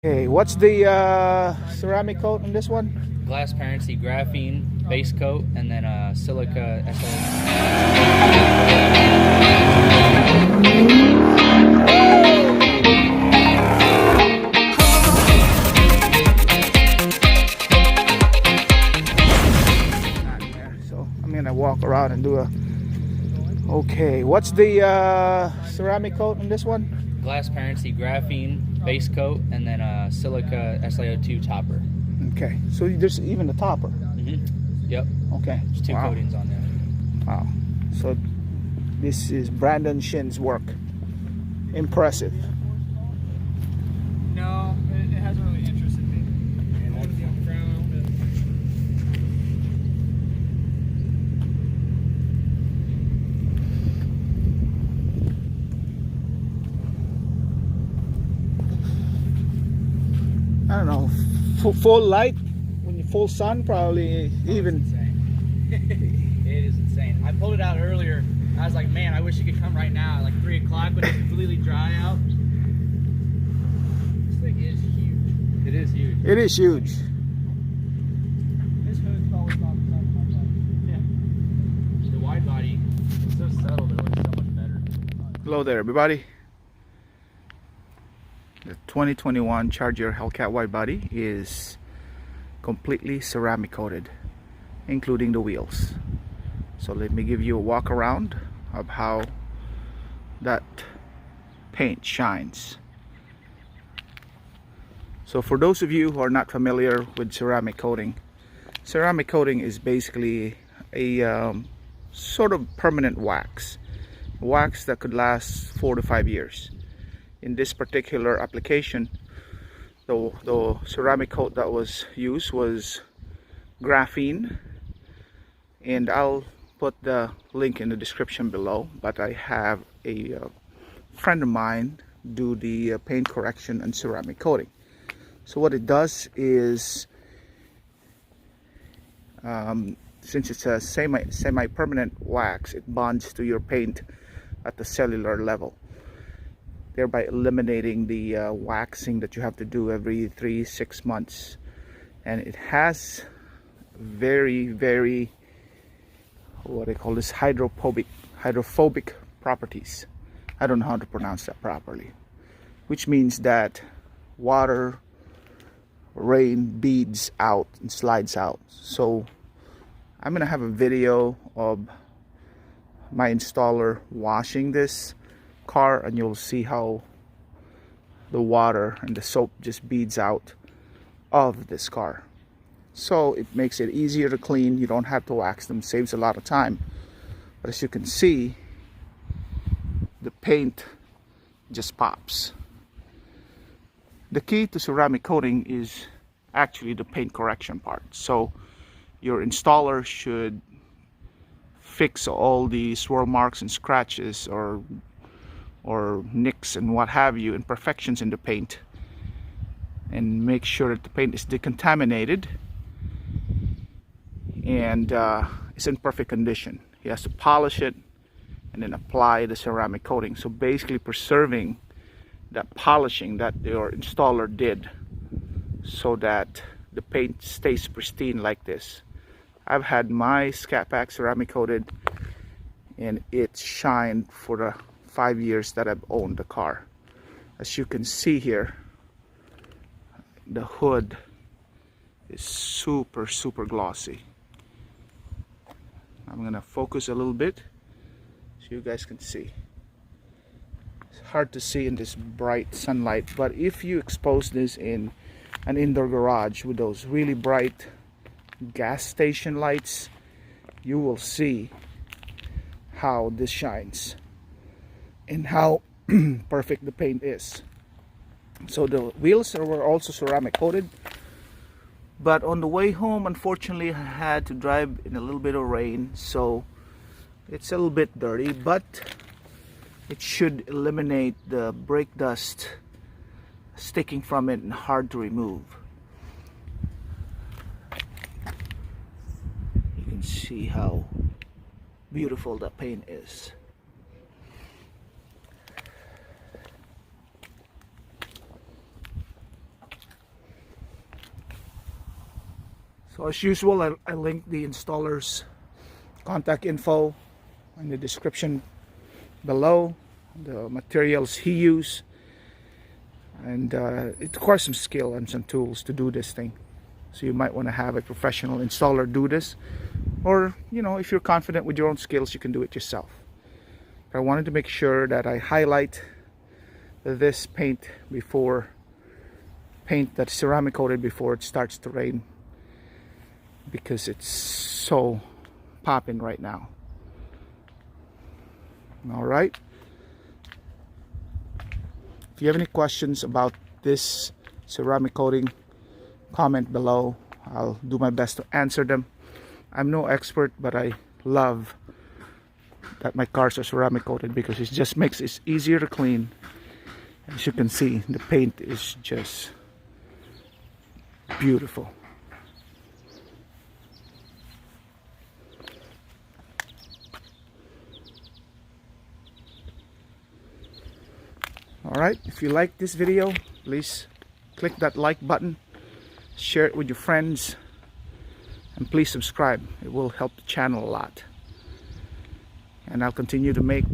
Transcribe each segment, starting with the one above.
Okay, what's the ceramic coat on this one? Glass parency graphene base coat, and then silica SLA. So I'm gonna walk around and do a. Okay, what's the ceramic coat on this one? Glass parency graphene base coat, and then silica SiO2 topper. Okay, so there's even a topper. Yep. Okay, There's two coatings on there. Wow. So this is Brandon Shinn's work. Impressive. No, it hasn't really interested me. I want to be on the ground. I don't know, full light, when you full sun, probably even. It is insane. I pulled it out earlier. I was like, man, I wish it could come right now, like 3 o'clock, when it's completely dry out. This thing is huge. It is huge. It is huge. This hood's probably about the size of my phone. Yeah. The wide body, it's so subtle, but it looks so much better. Hello there, everybody. The 2021 Charger Hellcat Widebody is completely ceramic coated, including the wheels. So let me give you a walk around of how that paint shines. So for those of you who are not familiar with ceramic coating is basically a sort of permanent wax that could last 4 to 5 years. In this particular application, the ceramic coat that was used was graphene, and I'll put the link in the description below, but I have a friend of mine do the paint correction and ceramic coating. So what it does is, since it's a semi-permanent wax, it bonds to your paint at the cellular level, thereby eliminating the waxing that you have to do every 3-6 months. And it has very what they call this hydrophobic properties. I don't know how to pronounce that properly, which means that water, rain beads out and slides out. So I'm gonna have a video of my installer washing this car, and you'll see how the water and the soap just beads out of this car. So it makes it easier to clean. You don't have to wax them, saves a lot of time. But as you can see, the paint just pops. The key to ceramic coating is actually the paint correction part. So your installer should fix all the swirl marks and scratches or nicks and what have you, imperfections in the paint, and make sure that the paint is decontaminated and it's in perfect condition. He has to polish it and then apply the ceramic coating, so basically preserving that polishing that your installer did, so that the paint stays pristine like this. I've had my Scat Pack ceramic coated, and it's shined for the 5 years that I've owned the car. As you can see here, the hood is super glossy. I'm gonna focus a little bit so you guys can see. It's hard to see in this bright sunlight, but if you expose this in an indoor garage with those really bright gas station lights, you will see how this shines and how perfect the paint is. So the wheels were also ceramic coated, but on the way home, unfortunately, I had to drive in a little bit of rain, so it's a little bit dirty, but it should eliminate the brake dust sticking from it and hard to remove. You can see how beautiful the paint is. So as usual, I link the installer's contact info in the description below, the materials he used, and it requires some skill and some tools to do this thing. So you might want to have a professional installer do this, or you know, if you're confident with your own skills, you can do it yourself. But I wanted to make sure that I highlight this paint that's ceramic coated before it starts to rain, because it's so popping right now. All right, if you have any questions about this ceramic coating, comment below. I'll do my best to answer them. I'm no expert, but I love that my cars are ceramic coated because it just makes it easier to clean. As you can see, the paint is just beautiful. Alright, if you like this video, please click that like button, share it with your friends, and please subscribe. It will help the channel a lot. And I'll continue to make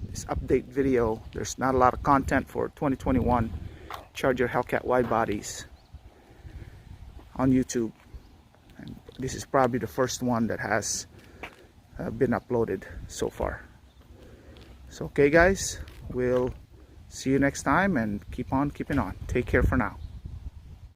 this update video. There's not a lot of content for 2021 Charger Hellcat Widebodies on YouTube, and this is probably the first one that has been uploaded so far. So okay guys, we'll see you next time, and keep on keeping on. Take care for now.